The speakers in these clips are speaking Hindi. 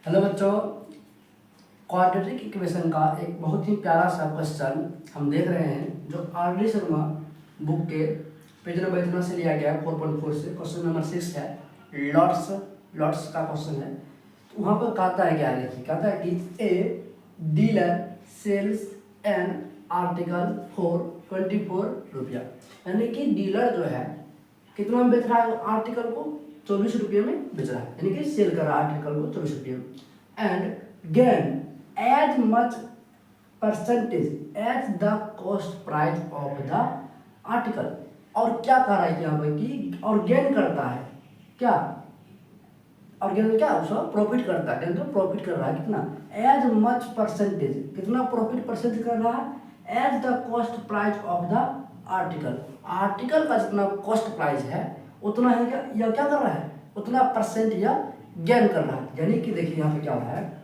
हेलो बच्चों, क्वाड्रेटिक इक्वेशन का एक बहुत ही प्यारा सा क्वेश्चन हम देख रहे हैं जो आर.डी. शर्मा बुक के पेज नंबर इतना से लिया गया है 4.4 से। क्वेश्चन नंबर 6 है, लॉट्स का क्वेश्चन है। तो वहाँ पर कहता है क्या, देखिए कहता है कि a dealer sells an article for 24 रुपया, यानी कि डीलर जो है कितना में बेच रहा है आर्टिकल को, 24 रुपये में बेच रहा है, यानी कि सेल कर रहा है आर्टिकल को 24 रुपये में। And gain as much percentage as the cost price of the article. और क्या कह रहा है यहाँ पर कि और गेन करता है क्या, और गेन क्या उसका प्रॉफिट करता है, गेन तो प्रॉफिट कर रहा है कितना, एज मच परसेंटेज, कितना प्रॉफिट परसेंटेज कर रहा है, as the cost price of the article, article का जितना कॉस्ट प्राइस है उतना है क्या, यह क्या कर रहा है उतना परसेंट या गेन कर रहा है। यानी कि देखिए यहाँ पे क्या हो रहा है,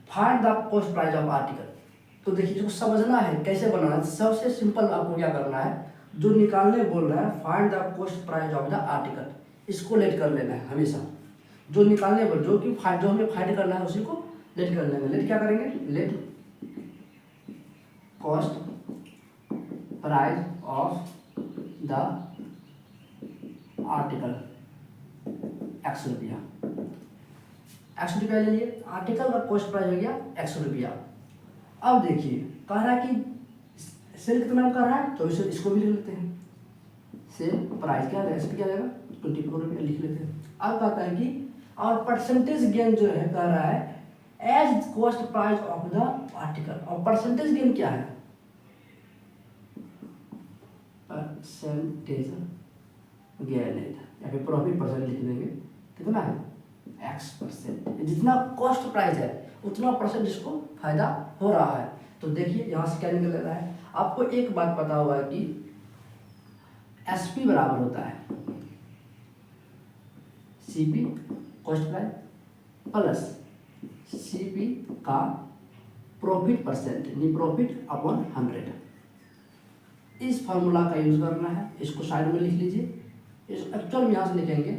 find the cost price of article. तो देखिए इसको समझना है कैसे बनाना है। सबसे सिंपल आपको क्या करना है, जो निकालने बोल रहा है find the cost price of the article, इसको लेट कर लेना है हमेशा। जो निकालने बोल जो हमें फाइंड करना है उसी को लेट कर लेंगे। लेट क्या करेंगे, let cost price of the article x रुपया, एक्स रुपया ले लिए, आर्टिकल का कॉस्ट प्राइस हो गया एक्स रुपया। अब देखिए कह रहा है कि सेल कितना में कर रहा है 24, इसको भी लिख लेते हैं। सेल प्राइस क्या है, क्या रहेगा 24 रुपया लिख लेते हैं। अब कहता है कि और परसेंटेज गेन जो है कह रहा है as cost price of the article. और परसेंटेज गेन क्या है, परसेंटेज गेन है या फिर प्रॉफिट परसेंट लिख देंगे, कितना है x%। जितना कॉस्ट प्राइस है उतना परसेंट इसको फायदा हो रहा है। तो देखिए यहाँ से क्या निकल रहा है, आपको एक बात पता होगा कि SP बराबर होता है CP cost price plus CP का प्रॉफिट परसेंट, यानी प्रॉफिट अपॉन 100। इस फार्मूला का यूज करना है, इसको साइड में लिख लीजिए। इस एक्चुअल में यहाँ से लिखेंगे,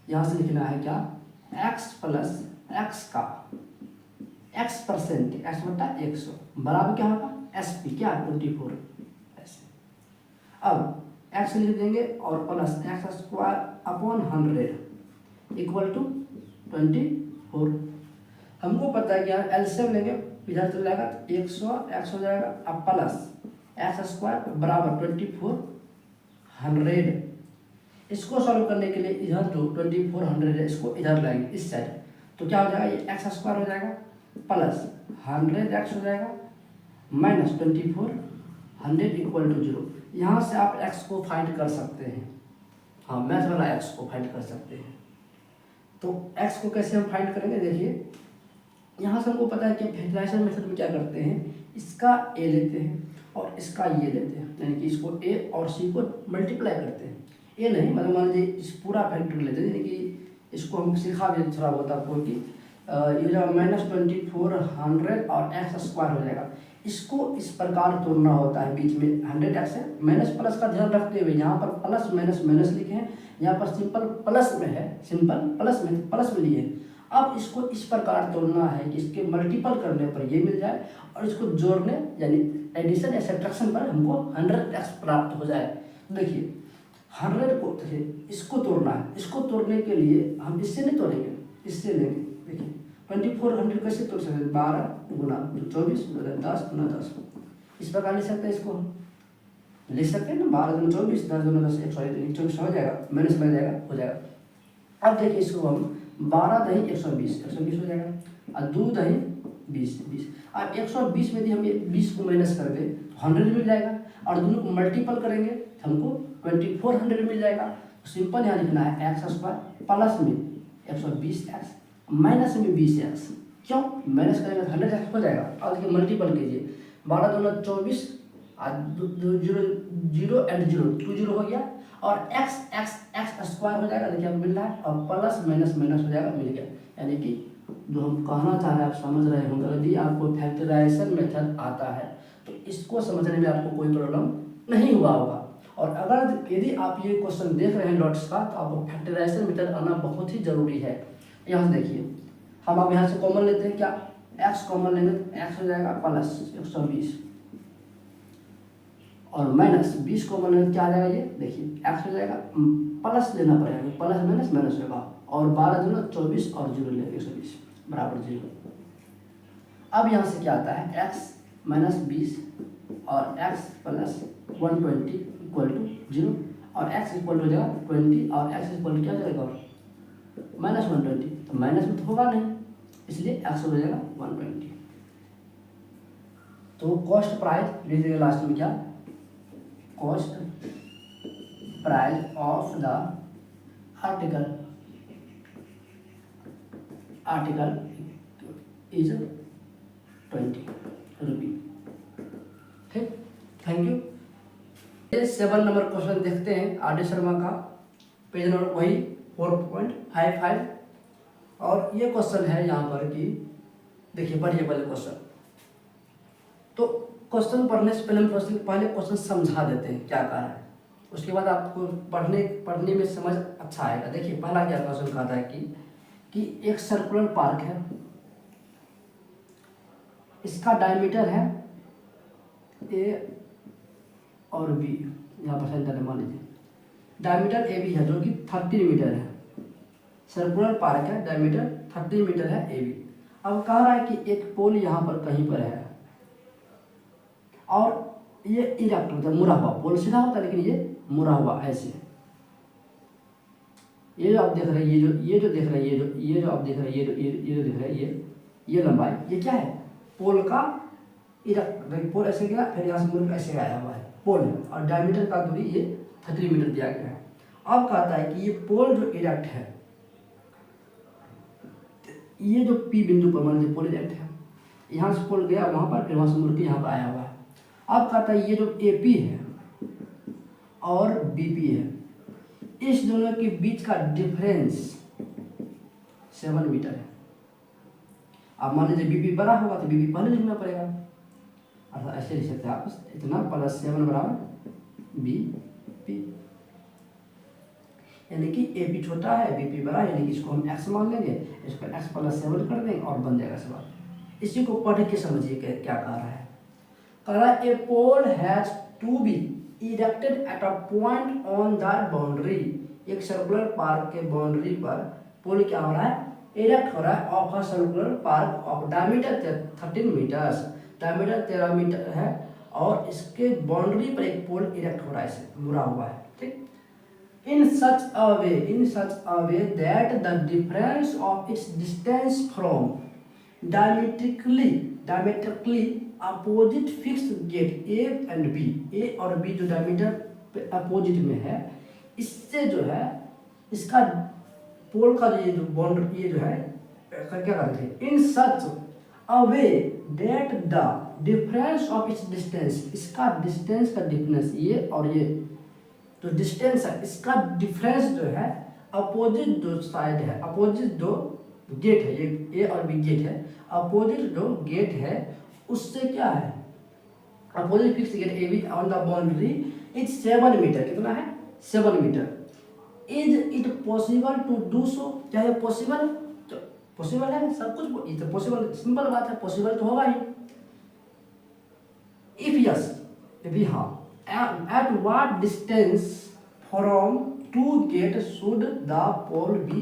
यहाँ से लिखना है क्या, x प्लस एक्स का x% x बटा 100 बराबर क्या होगा SP क्या 24 ऐसे। अब x लिख देंगे और plus x square upon 100 equal to 24। हमको पता है कि यार एलसीएम लेंगे, इधर चल जाएगा 100 x हो जाएगा, अब प्लस एक्स स्क्वायर बराबर 2400। इसको सॉल्व करने के लिए इधर जो 2400 है इसको इधर लाएंगे इस साइड, तो क्या हो जाएगा ये एक्स स्क्वायर हो जाएगा प्लस 100x हो जाएगा माइनस 2400 इक्वल टू 0। यहाँ से आप x को फाइंड कर सकते हैं, हाँ मैथ वाला x को फाइंड कर सकते हैं। तो x को कैसे हम फाइंड करेंगे, देखिए यहाँ से हमको पता है कि फैक्टराइजेशन मेथड में क्या करते हैं, इसका a लेते हैं और इसका ये लेते हैं, यानी कि इसको a और c को मल्टीप्लाई करते हैं। ये नहीं मतलब मान लीजिए इस पूरा फैक्टर लेते हैं, यानी कि इसको हम सिखा भी थोड़ा बहुत आपको कि ये जो -2400 और एक्स स्क्वायर हो जाएगा। इसको इस प्रकार तोड़ना होता है, बीच में 100x है, माइनस प्लस का ध्यान रखते हुए यहाँ पर प्लस माइनस माइनस लिखे हैं, यहाँ पर सिंपल प्लस में है, सिंपल प्लस में लिए हैं। अब इसको इस प्रकार तोड़ना है कि इसके मल्टीपल करने पर ये मिल जाए और इसको जोड़ने यानी एडिशन या सब्ट्रैक्शन पर हमको 100x प्राप्त हो जाए। देखिए 100 को देखिए इसको तोड़ना है, इसको तोड़ने के लिए हम इससे नहीं तोड़ेंगे, इससे लेंगे। देखिए 2400 कैसे तोड़ सकते हैं, 12 गुना 24 10 गुना 10, इस प्रकार लिख सकते हैं। इसको हम लिख सकते हैं ना, 12 गुना 24 10 गुना 10 124 हो जाएगा, माइनस लग जाएगा हो जाएगा। अब देखिए इसको हम 12 दही 120 हो जाएगा और 2 दही 20। अब 120 में यदि हम ये 20 को माइनस कर दें तो 100 मिल जाएगा, और दोनों को मल्टीपल करेंगे तो हमको 2400 मिल जाएगा। तो सिंपल यहाँ लिखना है एक्स स्क्वायर प्लस में 120x माइनस में 20x, क्यों माइनस करेंगे तो 100x हो जाएगा। और देखिए मल्टीपल कीजिए, 12 दूना 24 0 एंड 0 2 0 हो गया, और x स्क्वायर हो जाएगा, देखिए अब मिल रहा है, और प्लस माइनस माइनस हो जाएगा, मिल गया। यानी कि जो हम कहना चाह रहे हैं आप समझ रहे होंगे। यदि आपको फैक्टराइजेशन मेथड आता है तो इसको समझने में आपको कोई प्रॉब्लम नहीं हुआ होगा। और अगर यदि आप ये क्वेश्चन देख रहे हैं लॉट्स का, तो आपको फैक्टराइजेशन मेथड आना बहुत ही जरूरी है। यहाँ से देखिए, हम अब यहाँ से कॉमन लेते हैं, क्या x कॉमन लेंगे तो x हो जाएगा प्लस 120 और माइनस 20 कॉमन लेंगे तो क्या आ जाएगा, ये देखिए x हो जाएगा, प्लस लेना पड़ेगा, प्लस माइनस माइनस होगा और 12 दूना 24 और 0 लेंगे 120 बराबर 0। अब यहाँ से क्या आता है, x माइनस 20 और x प्लस 120 इक्वल टू 0 और x इक्वल हो जाएगा 20 और x इक्वल क्या जाएगा माइनस 120, तो माइनस में तो होगा नहीं, इसलिए x हो जाएगा 120। तो कॉस्ट प्राइस लीजिएगा लास्ट में, क्या cost price of the article is 20 रुपी। ठीक, थैंक यू। 7 नंबर क्वेश्चन देखते हैं आर डी शर्मा का, पेज नंबर वही 4.55 और ये क्वेश्चन है यहाँ पर कि देखिए पढ़िए पहले क्वेश्चन। तो क्वेश्चन पढ़ने से पहले क्वेश्चन समझा देते हैं क्या कहा है, उसके बाद आपको पढ़ने में समझ अच्छा आएगा। देखिए पहला क्या क्वेश्चन कहता है कि एक सर्कुलर पार्क है, इसका डायमीटर है ए और बी, यहाँ पर सेंटर मान लीजिए डायमीटर ए बी है जो कि 30 मीटर है। सर्कुलर पार्क है, डायमीटर 30 मीटर है ए बी। अब कह रहा है कि एक पोल यहाँ पर कहीं पर है और ये इरेक्ट होता है, मुड़ा हुआ, पोल सीधा होता है लेकिन ये मुड़ा हुआ ऐसे। ये जो आप देख रहे हैं, ये जो देख रहे हैं, ये जो आप देख रहे हैं, ये जो देख रहे हैं, ये लंबाई, ये क्या है, पोल का इरेक्ट, पोल ऐसे गया फिर यहाँ से मुड़ के ऐसे आया हुआ है पोल है और डायमीटर का दूरी ये 30 मीटर दिया गया है। अब कहता है कि ये पोल जो इरेक्ट है, ये जो पी बिंदु पर मान लीजिए पोल इरेक्ट है, यहाँ से पोल गया वहाँ पर फिर वहाँ से मुड़ के यहाँ पर आया हुआ है। अब कहता है ये जो ए पी है और बी पी है, इस दोनों के बीच का डिफरेंस 7 मीटर है। अब मान लीजिए बीपी बड़ा होगा तो बीपी पहले लिखना पड़ेगा, अर्थात ऐसे लिख सकते हैं आप, इतना प्लस 7 बराबर बी पी, यानी कि ए पी छोटा है बी पी बड़ा है, यानी कि इसको हम एक्स मान लेंगे, इसको एक्स प्लस 7 कर देंगे और बन जाएगा सवाल। इसी को पढ़ के समझिए क्या कह रहा है। कह रहा है a pole has to be erected at a point on the boundary. एक सर्कुलर पार्क के बाउंड्री पर पोल क्या हो रहा है, इरेक्ट हो रहा है of a circular park of diameter 13 metres, diameter 13 metre है और इसके बाउंड्री पर एक पोल इरेक्ट हो रहा है, ऐसे मुड़ा हुआ है। ठीक, in such a way that the difference of its distance from diametrically opposite fixed gate A and B, A और B जो डायमीटर अपोजिट में है, इससे जो है इसका पोल का ये जो बाउंड्री ये जो है क्या करते हैं, in such a way that the difference of its distance, इसका डिस्टेंस का डिफरेंस ये और ये जो डिस्टेंस है इसका डिफरेंस जो है अपोजिट जो साइड है, अपोजिट जो गेट है, ये ए और बी गेट है, अपोजिट जो गेट है उससे क्या है, opposite fix gate A B on the boundary is 7 metre, कितना है 7 metre. Is it possible to do so, क्या ये पॉसिबल, पॉसिबल है सब कुछ, ये तो पॉसिबल सिंपल बात है, पॉसिबल तो होगा ही। इफ यस, यदि हाँ, at what distance from two gates should the pole be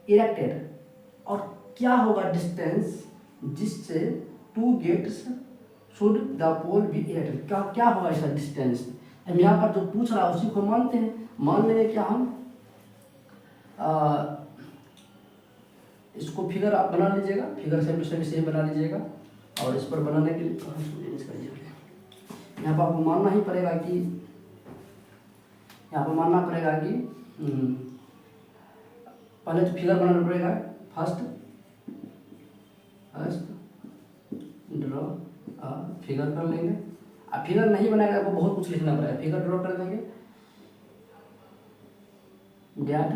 erected, और क्या होगा डिस्टेंस जिससे two gates should the pole be erected, क्या होगा इसका डिस्टेंस। हम यहाँ पर जो पूछ रहा है उसी को मानते हैं, मान लेंगे क्या हम इसको फिगर आप बना लीजिएगा, फिगर से बना लीजिएगा और इस पर बनाने के लिए यहाँ पर आपको मानना ही पड़ेगा कि पहले तो फिगर बनाना पड़ेगा, फर्स्ट ड्रॉ फिगर कर लेंगे। अब फिगर नहीं बनाएगा आपको बहुत कुछ लिखना पड़ेगा, फिगर ड्रॉ कर देंगे, डेट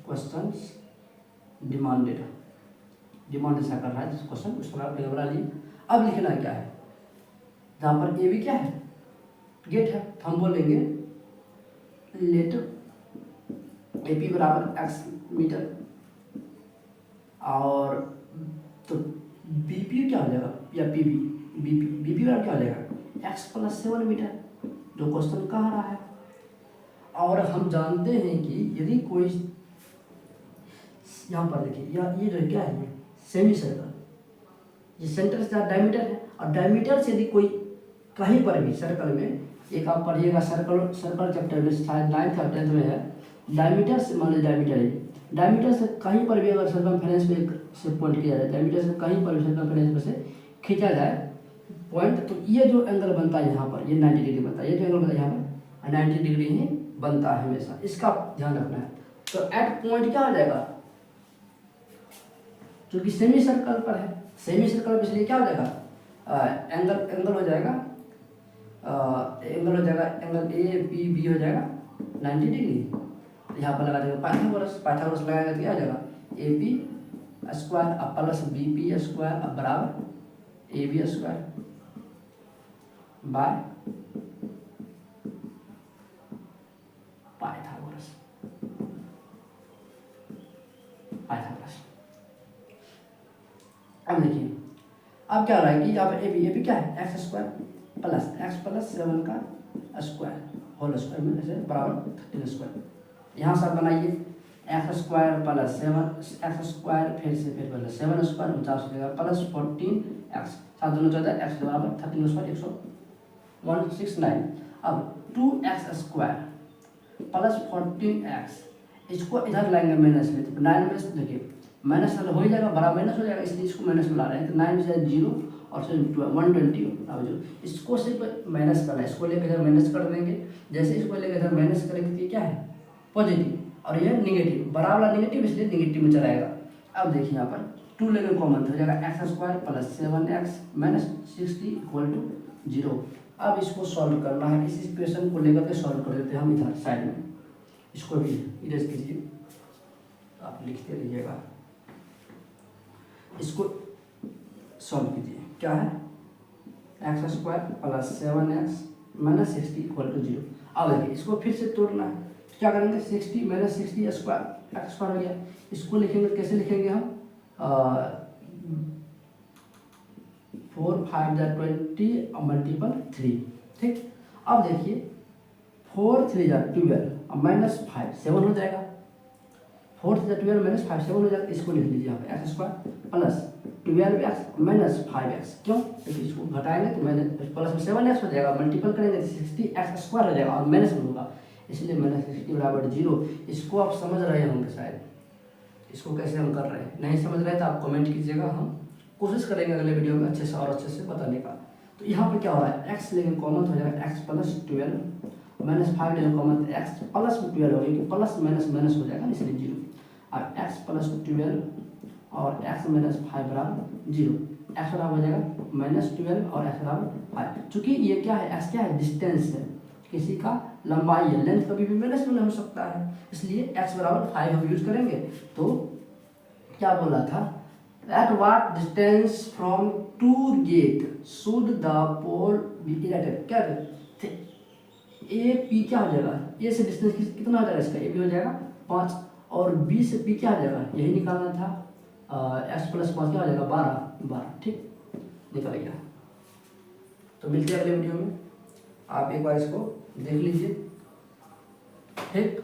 क्वेश्चंस डिमांडेड ऐसा कर रहा है जिस क्वेश्चन उस पर फिगर बना लिए। अब लिखना क्या है, जहाँ पर ए भी क्या है गेट है, तो हम बोलेंगे लेट ए पी बराबर एक्स मीटर, और तो बी पी क्या हो जाएगा या पी बी, बी पी बराबर क्या हो जाएगा एक्स प्लस 7 मीटर, जो क्वेश्चन कह रहा है। और हम जानते हैं कि यदि कोई यहाँ पर देखिए ये जो क्या है सेमी सर्कल, ये सेंटर से डायमीटर है, और डायमीटर से यदि कोई कहीं पर भी सर्कल में, एक आप पढ़िएगा सर्कल चैप्टर में शायद 9th या 10th में है, डायमीटर से मान लीजिए डायमीटर है, डायमीटर से कहीं पर भी अगर सर्कमफेरेंस पे से पॉइंट किया जाए, डायमीटर से कहीं पर भी सर्कमफेरेंस में से खींचा जाए पॉइंट, तो ये जो एंगल बनता है यहाँ पर, ये 90 डिग्री बनता है, ये जो एंगल बनता है यहाँ पर 90 डिग्री ही बनता है हमेशा, इसका ध्यान रखना है। तो एट पॉइंट क्या हो जाएगा, क्योंकि सेमी सर्कल पर है, सेमी सर्कल पर इसलिए क्या हो जाएगा एंगल हो जाएगा, एंगल ए पी बी हो जाएगा 90 डिग्री। यहाँ पर लगा देगा पाइथागोरस लगाएगा तो क्या हो जाएगा ए पी स्क्वायर अब प्लस बी पी स्क्वायर अब बराबर A B square by Pythagoras. अब देखिए अब क्या हो रहा है कि यहाँ पर ए बी क्या है एक्स स्क्वायर प्लस 7 का स्क्वायर होल स्क्वायर में जैसे बराबर 13 स्क्वायर। यहाँ से बनाइए x square plus 7 x square फिर पहले 7 स्क्वायर 50 हो जाएगा प्लस 14 एक्स 7 दूनी 14 एक्स बराबर 13 स्क्वायर 169। अब 2x स्क्वायर प्लस 14x, इसको इधर लाएंगे माइनस में, तो 9 में से देखिए माइनस हो ही जाएगा, बड़ा माइनस हो जाएगा, इसलिए इसको माइनस में ला रहे हैं, तो 9 में से 0 और 120 अब जो इसको सिर्फ माइनस करना है, इसको लेकर इधर माइनस कर देंगे, जैसे इसको लेकर इधर माइनस करेंगे तो ये क्या है पॉजिटिव, और ये निगेटिव, बड़ा वाला निगेटिव इसलिए निगेटिव में चलाएगा। अब देखिए यहाँ पर 2 लेकर कॉमन हो जाएगा x square plus 7x minus 60 equal to 0। अब इसको सॉल्व करना है, इस इक्वेशन को लेकर के सॉल्व कर देते हैं हम इधर साइड में, इसको भी इरेज कीजिए, आप लिखते रहिएगा, इसको सॉल्व कीजिए। क्या है x square plus 7x minus 60 equal to 0। अब देखिए इसको फिर से तोड़ना है, क्या करेंगे 60 माइनस 60 स्क्वायर एक्स स्क्वायर हो गया, इसको लिखेंगे कैसे लिखेंगे हम 4 5 जा 20 मल्टीपल 3, ठीक। अब देखिए 4 3 जा 12 माइनस 5 7 हो जाएगा, 4 3 जा 12 माइनस 5 7 हो जाएगा, इसको लिख लीजिए यहाँ पे x square plus 12x minus 5x, क्यों क्योंकि इसको घटाएंगे तो माइनस प्लस में 7x हो जाएगा, मल्टीपल करेंगे तो 60x स्क्वायर हो जाएगा और माइनस में होगा, इसलिए माइनस 60 बराबर 0। इसको आप समझ रहे होंगे शायद, इसको कैसे हम कर रहे हैं, नहीं समझ रहे तो आप कमेंट कीजिएगा, हम कोशिश करेंगे अगले वीडियो में अच्छे से और अच्छे से बताने का। तो यहाँ पर क्या हो रहा है x लेकिन कॉमन हो जाएगा x प्लस 12 माइनस 5 लेकिन कॉमन x प्लस 12 हो गया, प्लस माइनस माइनस हो जाएगा इसलिए 0, और x प्लस 12 और x माइनस 5 बराबर 0, x बराबर हो जाएगा माइनस 12 और x बराबर 5। चूँकि ये क्या है x क्या है डिस्टेंस है, किसी का लंबाई है, लेंथ कभी भी माइनस में हो सकता है, इसलिए x बराबर 5 हम यूज करेंगे। तो क्या बोला था at what distance from two gate should the pole be erected, क्या थे ए पी क्या हो जाएगा, ए से डिस्टेंस कितना हो जाएगा इसका, ए बी हो जाएगा 5 और बी से पी क्या हो जाएगा यही निकालना था, एक्स प्लस 5 क्या हो जाएगा 12, ठीक निकल गया। तो मिलते हैं अगले वीडियो में, आप एक बार इसको देख लीजिए, ठीक।